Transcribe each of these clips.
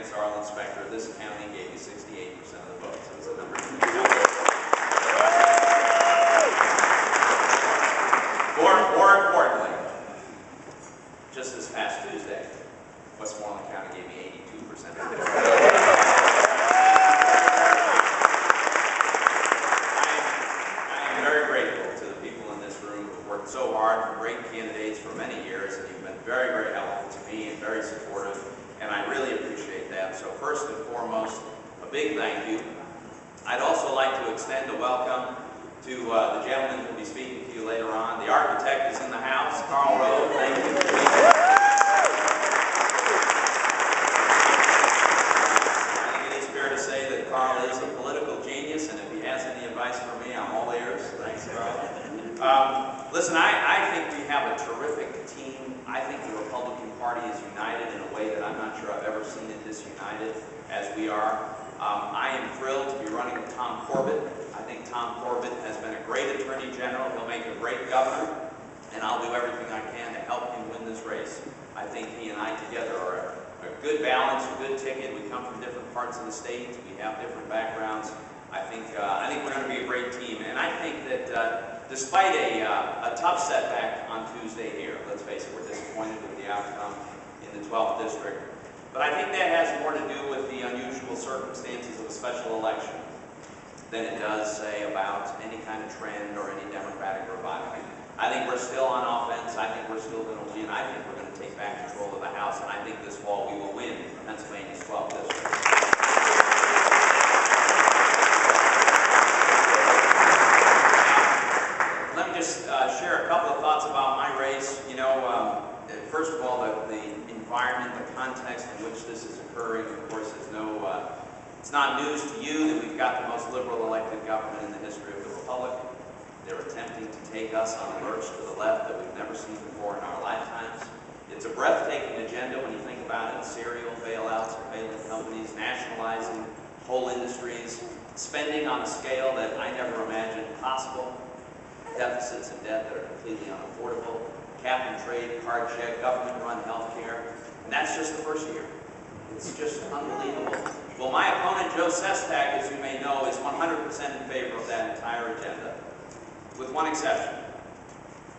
Soil Inspector of this county gave you 68% of the votes. It was a number two. More importantly, just this past Tuesday, Westmoreland County gave me 82% of the votes. I am very grateful to the people in this room who worked so hard for great candidates for many years, and you've been very, very helpful to me and very supportive, and I really appreciate that. So first and foremost, a big thank you. I'd also like to extend a welcome to the gentleman who will be speaking to you later on. The architect is in the house, Karl Rove. Thank you for being here. I think it is fair to say that Karl is a political genius, and if he has any advice for me, I'm all ears. Thanks, Karl. Listen, I think we have a terrific team. I think the Republican Party is united in a way that I'm not sure I've ever seen it this united as we are. I am thrilled to be running with Tom Corbett. I think Tom Corbett has been a great Attorney General. He'll make a great governor, and I'll do everything I can to help him win this race. I think he and I together are a good balance, a good ticket. We come from different parts of the state. We have different backgrounds. I think we're going to be a great team, and I think that despite a tough setback on Tuesday here, let's face it, we're disappointed with the outcome in the 12th district. But I think that has more to do with the unusual circumstances of a special election than it does, say, about any kind of trend or any Democratic revival. I think we're still on offense. I think we're still going to win. I think we're going to take back control of the House, and I think this fall we will win Pennsylvania's 12th district. Let me just share a couple of thoughts about my race. You know, first of all, the environment, the context in which this is occurring, of course, is it's not news to you that we've got the most liberal elected government in the history of the Republic. They're attempting to take us on a lurch to the left that we've never seen before in our lifetimes. It's a breathtaking agenda when you think about it. Serial bailouts of failing companies, nationalizing whole industries, spending on a scale that I never imagined possible, deficits and debt that are completely unaffordable, cap and trade, card check, government-run health care, and that's just the first year. It's just unbelievable. Well, my opponent, Joe Sestak, as you may know, is 100% in favor of that entire agenda, with one exception.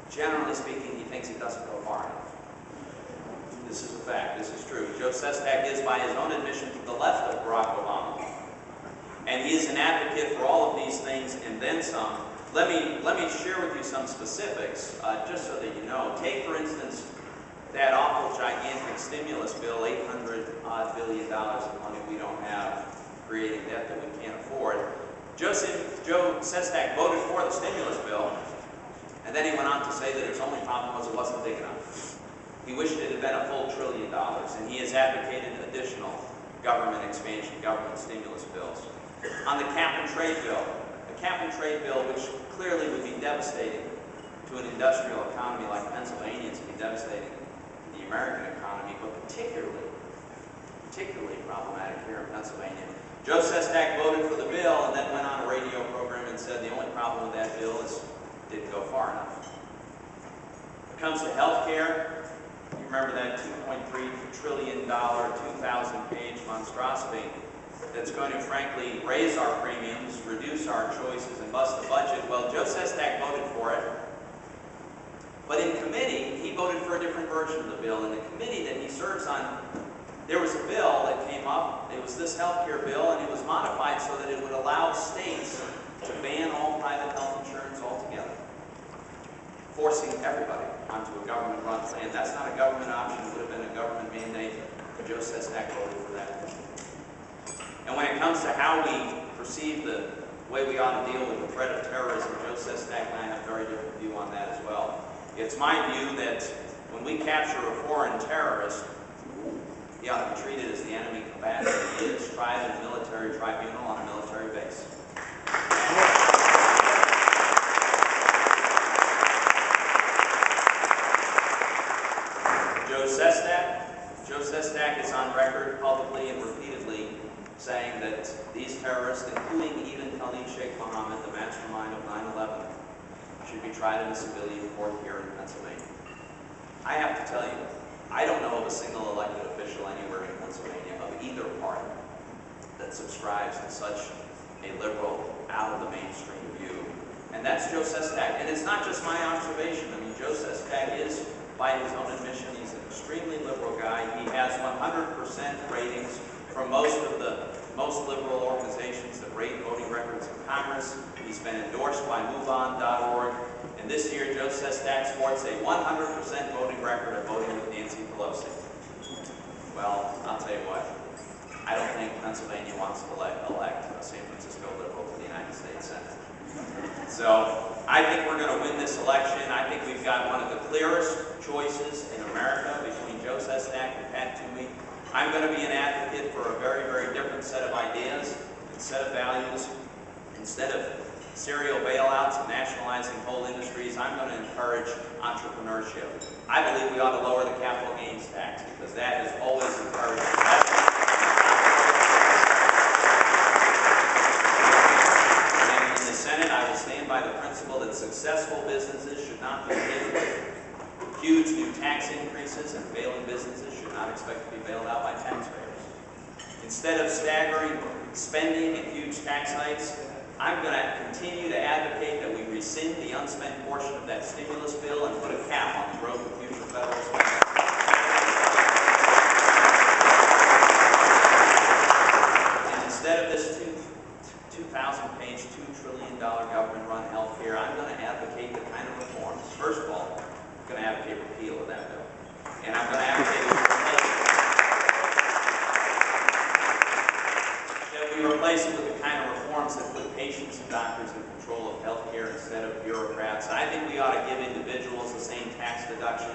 Generally speaking, he thinks it doesn't go far enough. This is a fact. This is true. Joe Sestak is, by his own admission, to the left of Barack Obama, and he is an advocate for all of these things and then some. Let me share with you some specifics, just so that you know. Take, for instance, that awful gigantic stimulus bill, $800-odd billion of money we don't have, creating debt that we can't afford. Joe Sestak voted for the stimulus bill, and then he went on to say that his only problem was it wasn't big enough. He wished it had been a full $1 trillion, and he has advocated additional government expansion, government stimulus bills. On the cap and trade bill, which clearly would be devastating to an industrial economy like Pennsylvania's, would be devastating to the American economy, but particularly problematic here in Pennsylvania. Joe Sestak voted for the bill and then went on a radio program and said the only problem with that bill is it didn't go far enough. When it comes to health care, you remember that $2.3 trillion, 2,000-page monstrosity that's going to, frankly, raise our premiums, reduce our choices, and bust the budget. Well, Joe Sestak voted for it. But in committee, he voted for a different version of the bill. In the committee that he serves on, there was a bill that came up. It was this health care bill, and it was modified so that it would allow states to ban all private health insurance altogether, forcing everybody onto a government-run plan. That's not a government option. It would have been a government mandate. Joe Sestak voted for that. And when it comes to how we perceive the way we ought to deal with the threat of terrorism, Joe Sestak and I have a very different view on that as well. It's my view that when we capture a foreign terrorist, he ought to be treated as the enemy combatant he is, tried in a military tribunal on a military base. Joe Sestak is on record publicly and repeatedly saying that these terrorists, including even Khalid Sheikh Mohammed, the mastermind of 9/11, should be tried in a civilian court here in Pennsylvania. I have to tell you, I don't know of a single elected official anywhere in Pennsylvania of either party that subscribes to such a liberal, out of the mainstream view. And that's Joe Sestak. And it's not just my observation. I mean, Joe Sestak is, by his own admission, he's an extremely liberal guy. He has 100% ratings from most of the most liberal organizations that rate voting records in Congress. He's been endorsed by MoveOn.org. And this year, Joe Sestak sports a 100% voting record of voting with Nancy Pelosi. Well, I'll tell you what. I don't think Pennsylvania wants to elect a San Francisco liberal to the United States Senate. So I think we're going to win this election. I think we've got one of the clearest choices in America between Joe Sestak and Pat Toomey. I'm going to be an advocate for a very, very different set of ideas and set of values. Instead of serial bailouts and nationalizing whole industries, I'm going to encourage entrepreneurship. I believe we ought to lower the capital gains tax because that has always encouraged investment. And in the Senate, I will stand by the principle that successful businesses should not be hit with huge new tax increases, and failing businesses should not expect to be bailed out by taxpayers. Instead of staggering spending and huge tax hikes, I'm going to continue to advocate that we rescind the unspent portion of that stimulus bill and put a cap on the growth of future federal spending. And instead of this 2,000-page, $2 trillion government-run health care, I'm going to advocate the kind of reforms. First of all, I'm going to advocate repeal of that bill. And I'm going to advocate that we replace it with the kind of reforms that put patients and doctors in control of health care instead of bureaucrats. I think we ought to give individuals the same tax deduction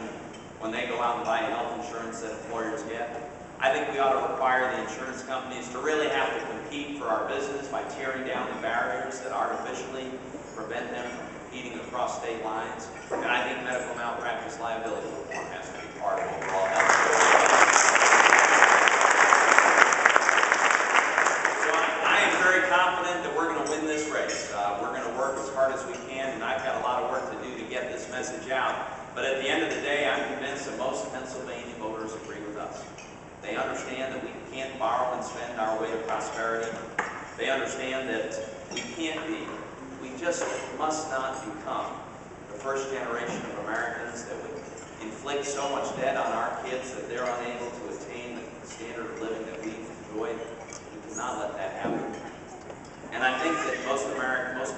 when they go out and buy health insurance that employers get. I think we ought to require the insurance companies to really have to compete for our business by tearing down the barriers that artificially prevent them from competing across state lines. And I think medical malpractice liability reform has to be part of overall health care. So I am very confident that we're going to win this race. We're going to work as hard as we can, and I've got a lot of work to do to get this message out. But at the end of the day, I'm convinced that most Pennsylvania voters agree with us. They understand that we can't borrow and spend our way to prosperity. They understand that we just must not become the first generation of Americans that would inflict so much debt on our kids that they're unable to attain the standard of living that we've enjoyed. We cannot let that happen. And I think that most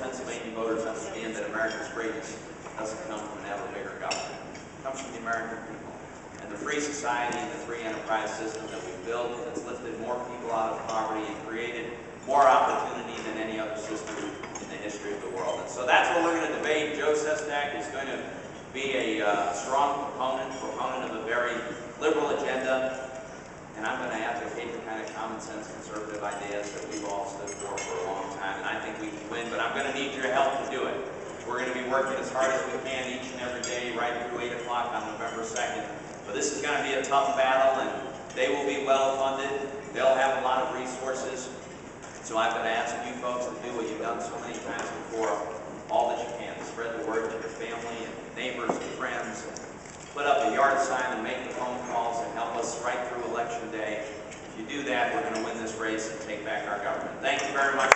Pennsylvania voters understand that America's greatness doesn't come from an ever bigger government. It comes from the American people. And the free society and the free enterprise system that we've built that's lifted more people out of poverty and created more opportunity than any other system in the history of the world. And so that's what we're going to debate. Joe Sestak is going to be a strong proponent of a very liberal agenda. And I'm going to advocate the kind of common sense conservative ideas that we've all stood for a long time. And I think we can win, but I'm going to need your help to do it. We're going to be working as hard as we can each and every day right through 8 o'clock on November 2nd. But this is going to be a tough battle, and they will be well funded. They'll have a lot of resources. So I'm going to ask you folks to do what you've done so many times before, all that you can. Spread the word to your family and neighbors and friends. Put up a yard sign and make the phone calls and help us right through Election Day. If you do that, we're going to win this race and take back our government. Thank you very much.